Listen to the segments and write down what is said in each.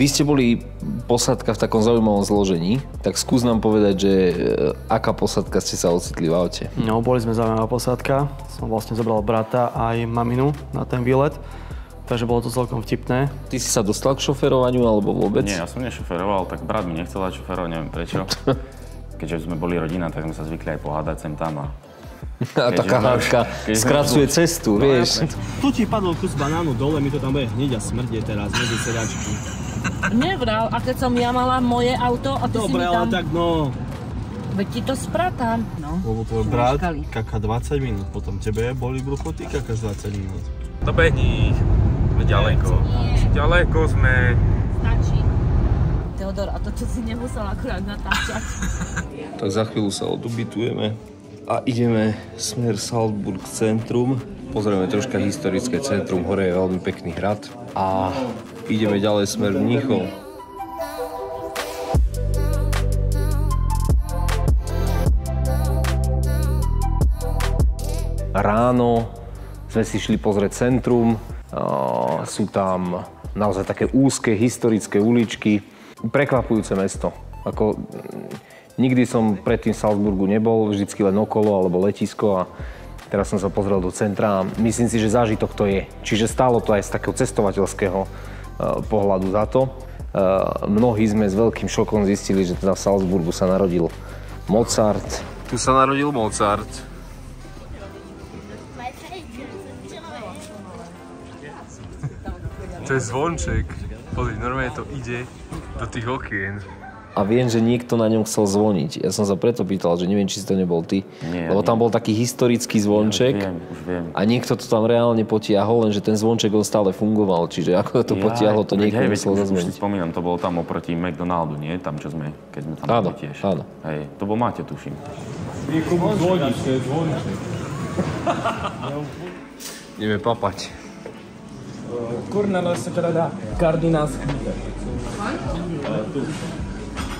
Vy ste boli posádka v takom zaujímavom zložení, tak skús nám povedať, že aká posádka ste sa ocitli v aute? No, boli sme zaujímavá posádka. Som vlastne zobral brata aj maminu na ten výlet, takže bolo to celkom vtipné. Ty si sa dostal k šoferovaniu alebo vôbec? Nie, ja som nešoferoval, tak brat mi nechcel dať šoferovať, neviem prečo. Keďže sme boli rodina, tak sme sa zvykli aj pohádať sem tam a taká hádka skracuje cestu, no, vieš. Tu ti padol kus banánu dole, mi to tam bude hneď a smrdie teraz, medzi sedačky. Nevral, a keď som ja mala moje auto a ty si mi tam... Dobre, ale tak no... Veď ti to spratám. No. Lebo tvoj brat kaká 20 minút, potom tebe boli brucho, ty kakáš 20 minút. Dobehni, sme ďaleko. Ďaleko sme. Stačí. Teodor, a to čo si nemusel akurát natáčať. Tak za chvíľu sa odubytujeme a ideme smer Salzburg centrum. Pozrieme troška historické centrum, hore je veľmi pekný hrad a ideme ďalej smer Mníchov. Ráno sme si šli pozrieť centrum, sú tam naozaj také úzke historické uličky, prekvapujúce mesto. Nikdy som predtým v Salzburgu nebol, vždycky len okolo alebo letisko a teraz som sa pozrel do centra a myslím si, že zážitok to je. Čiže stálo to aj z takého cestovateľského pohľadu za to. Mnohí sme s veľkým šokom zistili, že teda v Salzburgu sa narodil Mozart. Tu sa narodil Mozart. To je zvonček. Pozri, normálne to ide do tých okien. A viem, že niekto na ňom chcel zvoniť. Ja som sa preto pýtal, že neviem, či si to nebol ty. Nie, lebo tam bol taký historický zvonček. Ja, už viem. A niekto to tam reálne potiahol, lenže ten zvonček on stále fungoval. Čiže ako to potiahlo, to niekto musel zazvoniť. Už si spomínam, to bolo tam oproti McDonaldu, nie? Tam, čo sme, keď sme tam boli tiež. Áno. Hej, to bol Máte, tuším. Niekomu zvoníš, to je zvonček. Ideme papať. Kurna se teda dá kardinálský.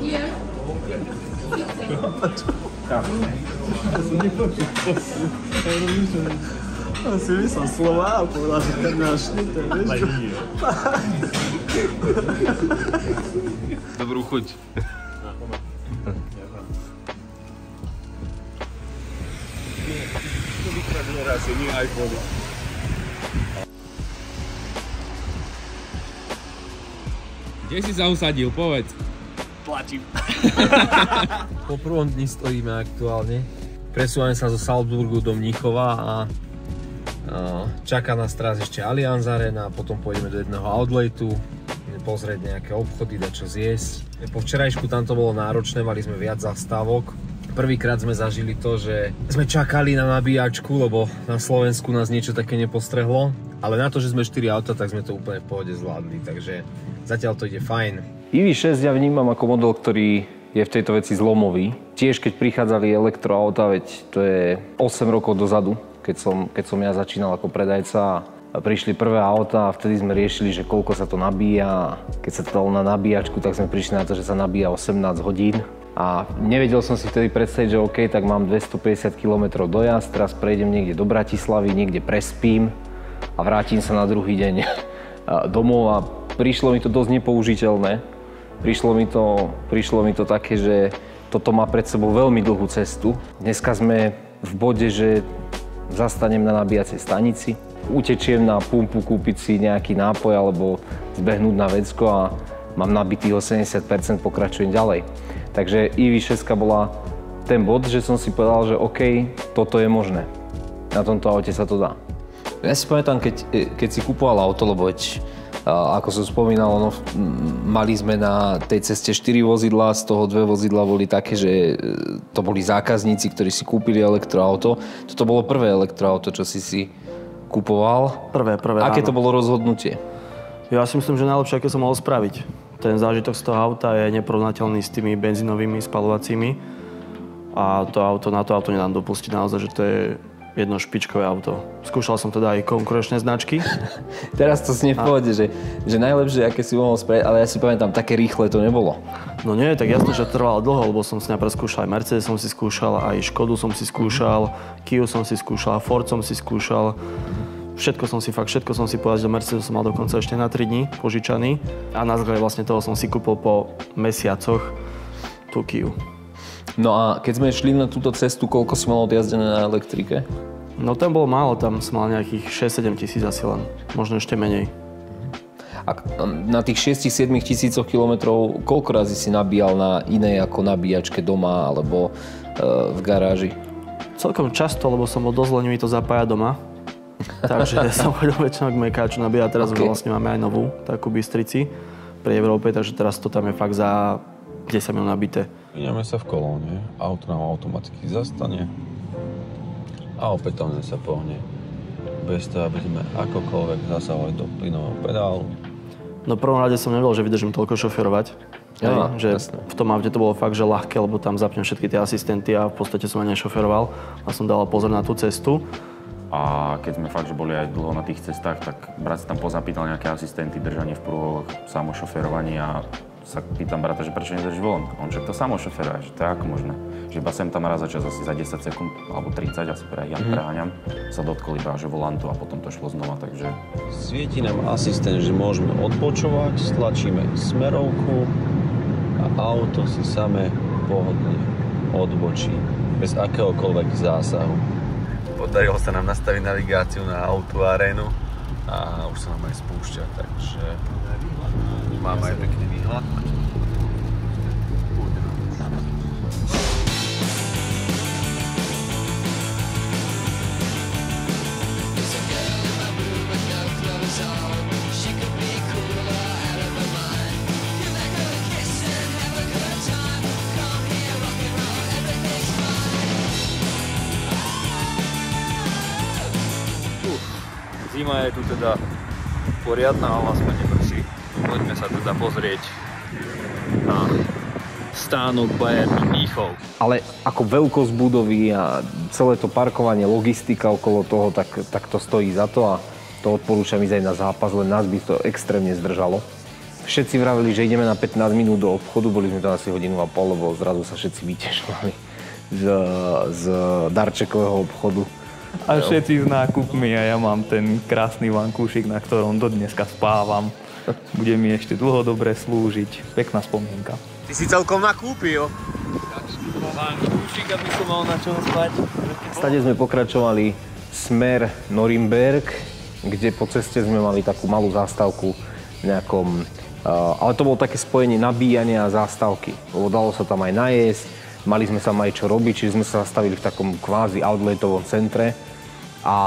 Ja si myslel slova a povedal, že kardinášny, to je vieš. Dobrú chuť. Kde si sa usadil, povedz. Plačím. Po prvom dni stojíme aktuálne. Presúvame sa zo Salzburgu do Mníchova a čaká nás teraz ešte Allianz Arena a potom pôjdeme do jedného outletu, pozrieť nejaké obchody, dať čo zjesť. Po včerajšku tam to bolo náročné, mali sme viac zastávok. Prvýkrát sme zažili to, že sme čakali na nabíjačku, lebo na Slovensku nás niečo také nepostrehlo. Ale na to, že sme 4 auta, tak sme to úplne v pohode zvládli, takže zatiaľ to ide fajn. IV6 ja vnímam ako model, ktorý je v tejto veci zlomový. Tiež keď prichádzali elektroauta, veď to je 8 rokov dozadu, keď som ja začínal ako predajca a prišli prvé auta a vtedy sme riešili, že koľko sa to nabíja. Keď sa to dalo na nabíjačku, tak sme prišli na to, že sa nabíja 18 hodín. A nevedel som si vtedy predstaviť, že OK, tak mám 250 km dojazd, teraz prejdem niekde do Bratislavy, niekde prespím a vrátim sa na druhý deň domov a prišlo mi to dosť nepoužiteľné. Prišlo mi to také, že toto má pred sebou veľmi dlhú cestu. Dneska sme v bode, že zastanem na nabíjacej stanici, utečiem na pumpu kúpiť si nejaký nápoj alebo zbehnúť na vecko a mám nabitých 80%, pokračujem ďalej. Takže IV6 bola ten bod, že som si povedal, že OK, toto je možné. Na tomto aute sa to dá. Ja si pamätám, keď si kupoval auto, lebo ako som spomínal, mali sme na tej ceste 4 vozidlá, z toho 2 vozidlá boli také, že to boli zákazníci, ktorí si kúpili elektroauto. Toto bolo prvé elektroauto, čo si kupoval. Prvé, Aké áno. to bolo rozhodnutie? Ja si myslím, že najlepšie, aké som mohol spraviť. Ten zážitok z toho auta je neporovnateľný s tými benzínovými spaľovacími. A na to auto nedám dopustiť naozaj, že to je jedno špičkové auto. Skúšal som teda aj konkurenčné značky. Teraz to znie v pohode, že najlepšie, aké si mohol spraviť, ale ja si pamätám, také rýchle to nebolo. No nie, tak jasne, že trvalo dlho, lebo som si najprv skúšal aj Mercedes som si skúšal, aj Škodu som si skúšal, Kiu som si skúšal, Ford som si skúšal. Všetko som si povedal, že do Mercedesu som mal dokonca ešte na 3 dní požičaný a na základe vlastne toho som si kúpil po mesiacoch tú Kiu. No a keď sme šli na túto cestu, koľko si mal odjazdené na elektrike? No tam bolo málo, tam som mal nejakých 6-7 tisíc asi len, možno ešte menej. A na tých 6-7 tisícoch kilometrov koľko razy si nabíjal na inej ako nabíjačke doma alebo v garáži? Celkom často, lebo som bol dosť lenivý to zapájať doma. Takže som chodil väčšinou k mekáču nabíjať, teraz už vlastne máme aj novú, takú Bystrici pri Európe, takže teraz to tam je fakt za 10 minút nabité. Vyňame sa v kolóne, auto nám automaticky zastane a opätovne sa pohne. Bez toho, aby sme akokoľvek zasahovali do plynového pedálu. No v prvom rade som nevedel, že vydržím toľko šoferovať. Že v tom aute to bolo fakt, že ľahké, lebo tam zapnem všetky tie asistenty a v podstate som ani nešoferoval a som dal pozor na tú cestu. A keď sme fakt, že boli aj dlho na tých cestách, tak brat sa tam pozapýtal nejaké asistenty, držanie v prúhoch, samošoferovanie a sa pýtam brata, že prečo nedrží volant. On však to samošoferuje, že to je ako možné. Že iba sem tam raz za čas, asi za 10 sekúnd, alebo 30, asi preháňam, sa dotkol iba že volantu a potom to šlo znova, takže... Svieti nám asistent, že môžeme odpočovať, stlačíme smerovku a auto si samé pohodlne odbočí, bez akéhokoľvek zásahu. Podarilo sa nám nastaviť navigáciu na autoarénu a už sa nám aj spúšťa, takže máme aj pekný výhľad. Zima je tu teda poriadna, ale aspoň neprší. Poďme sa teda pozrieť na stánok Bayern Mníchov. Ale ako veľkosť budovy a celé to parkovanie, logistika okolo toho, tak to stojí za to a to odporúčam ísť aj na zápas, len nás by to extrémne zdržalo. Všetci vravili, že ideme na 15 minút do obchodu, boli sme tam asi hodinu a pol, lebo zrazu sa všetci vytešovali z darčekového obchodu. A všetci s nákupmi a ja mám ten krásny vankúšik, na ktorom do dneska spávam. Bude mi ešte dlho dobre slúžiť. Pekná spomienka. Ty si celkom nakúpil. Vankúšik, aby som mal na čom spať. Stade sme pokračovali smer Norimberg, kde po ceste sme mali takú malú zástavku nejakom... ale to bolo také spojenie nabíjania a zástavky. Lebo dalo sa tam aj najesť. Mali sme tam aj čo robiť, čiže sme sa zastavili v takom kvázi outletovom centre a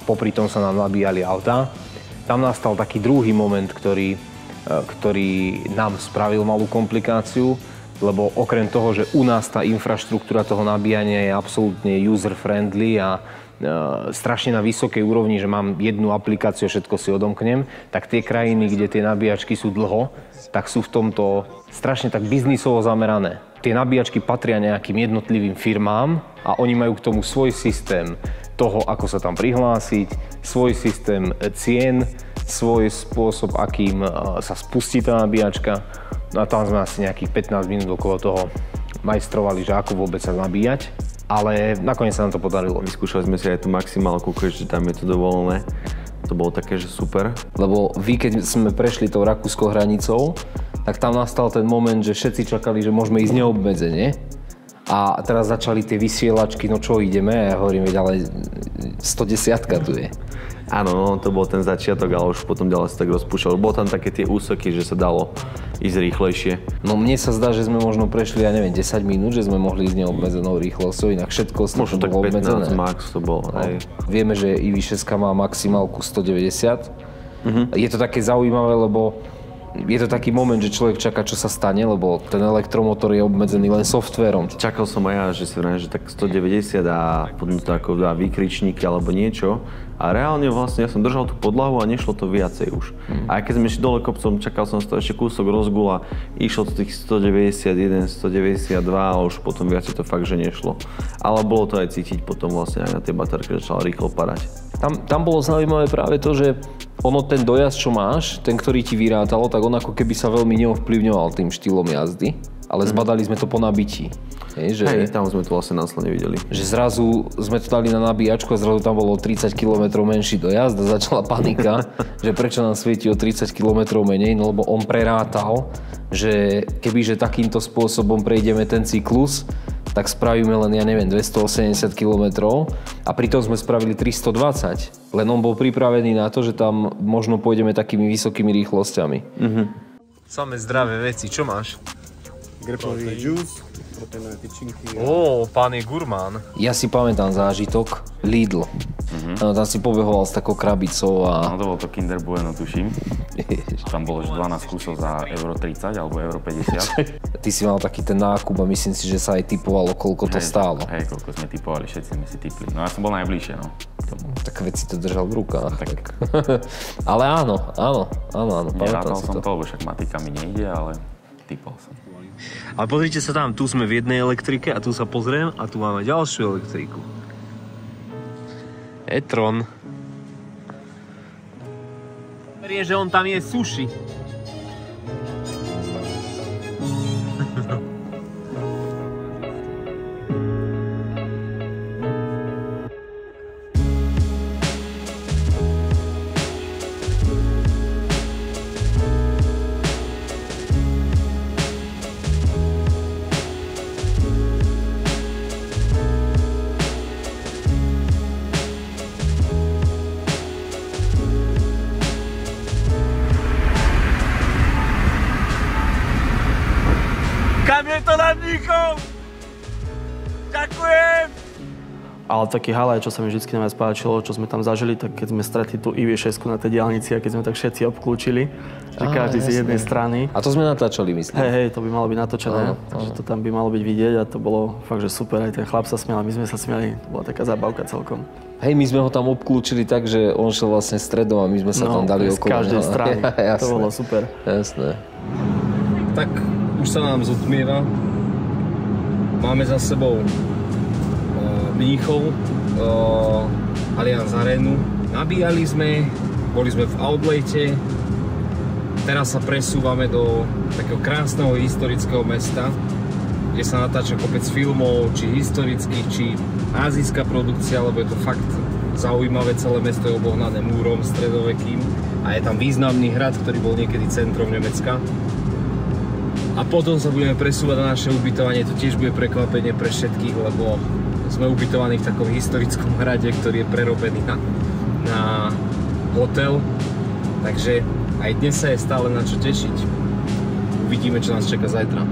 popri tom sa nám nabíjali autá. Tam nastal taký druhý moment, ktorý nám spravil malú komplikáciu, lebo okrem toho, že u nás tá infraštruktúra toho nabíjania je absolútne user-friendly a strašne na vysokej úrovni, že mám jednu aplikáciu a všetko si odomknem, tak tie krajiny, kde tie nabíjačky sú dlho, tak sú v tomto strašne tak biznisovo zamerané. Tie nabíjačky patria nejakým jednotlivým firmám a oni majú k tomu svoj systém toho, ako sa tam prihlásiť, svoj systém cien, svoj spôsob, akým sa spustí tá nabíjačka. No a tam sme asi nejakých 15 minút okolo toho majstrovali, že ako vôbec sa nabíjať. Ale nakoniec sa nám to podarilo. Vyskúšali sme si aj tú maximálku, keďže tam je to dovolené. To bolo také, že super. Lebo vy, keď sme prešli tou rakúskou hranicou, tak tam nastal ten moment, že všetci čakali, že môžeme ísť neobmedzene. A teraz začali tie vysielačky, no čo ideme? A ja hovorím, veď ale 110 tu je. Áno, to bol ten začiatok, ale už potom ďalej sa tak rozpúšťalo. Bolo tam také tie úseky, že sa dalo ísť rýchlejšie. No mne sa zdá, že sme možno prešli, ja neviem, 10 minút, že sme mohli ísť neobmedzenou rýchlosťou, inak všetko možno tak bolo obmedzené. 15 max to bolo, hej. Vieme, že i6 má maximálku 190. Je to také zaujímavé, lebo je to taký moment, že človek čaká, čo sa stane, lebo ten elektromotor je obmedzený len softvérom. Čakal som aj ja, že si vrajím, že tak 190 a potom to ako dá výkričníky alebo niečo. A reálne vlastne ja som držal tú podlahu a nešlo to viacej už. A keď sme išli dole kopcom, čakal som to ešte kúsok rozgula, išlo to tých 191, 192, ale už potom viacej to fakt, že nešlo. Ale bolo to aj cítiť potom vlastne aj na tej baterke, že začala rýchlo padať. Tam bolo zaujímavé práve to, že ono ten dojazd, čo máš, ten, ktorý ti vyrátalo, tak on ako keby sa veľmi neovplyvňoval tým štýlom jazdy, ale zbadali sme to po nabití. Že, tam sme to vlastne následne videli. Že zrazu sme to dali na nabíjačku a zrazu tam bolo 30 km menší dojazd a začala panika, že prečo nám svieti o 30 km menej, no lebo on prerátal, že kebyže takýmto spôsobom prejdeme ten cyklus, tak spravíme len, ja neviem, 280 km a pritom sme spravili 320. Len on bol pripravený na to, že tam možno pôjdeme takými vysokými rýchlosťami. Samé zdravé veci, čo máš? Grapefruit juice, proteinové tyčinky. Pán je gurmán. Ja si pamätám zážitok Lidl. Tam si pobehoval s takou krabicou a... No to bol to Kinder Bueno, tuším. Tam bolo už 12 kusov za euro 30 alebo euro 50. Ty si mal taký ten nákup a myslím si, že sa aj tipovalo, koľko to stálo. Hej, koľko sme tipovali, všetci sme si tipli. No ja som bol najbližšie, no. Tak veď si to držal v rukách. Tak. Ale áno. Nerátal som to, lebo však matika mi nejde, ale typol som. Ale pozrite sa tam, tu sme v jednej elektrike a tu sa pozriem a tu máme ďalšiu elektriku. e-tron. Je, že on tam je sushi. Kam je to na Mníchov? Ďakujem! Ale taký highlight, čo sa mi vždy najviac páčilo, čo sme tam zažili, tak keď sme stretli tú IV6 na tej diaľnici a keď sme tak všetci obklúčili, že každý z jednej strany. A to sme natáčali, myslím. Hej, to by malo byť natočené, takže to tam by malo byť vidieť a to bolo fakt, že super. Aj ten chlap sa smial, my sme sa smiali, to bola taká zábavka celkom. Hej, my sme ho tam obklúčili tak, že on šiel vlastne stredom a my sme sa tam dali okolo. Z každej strany, to bolo super. Jasné. Tak už sa nám zotmieva. Máme za sebou Mníchov, Allianz Arenu. Nabíjali sme, boli sme v outlete. Teraz sa presúvame do takého krásneho historického mesta, kde sa natáča kopec filmov, či historických, či ázijská produkcia, lebo je to fakt zaujímavé. Celé mesto je obohnané múrom stredovekým a je tam významný hrad, ktorý bol niekedy centrom Nemecka. A potom sa budeme presúvať na naše ubytovanie, to tiež bude prekvapenie pre všetkých, lebo sme ubytovaní v takom historickom hrade, ktorý je prerobený na hotel. Takže aj dnes sa je stále na čo tešiť. Uvidíme, čo nás čaká zajtra.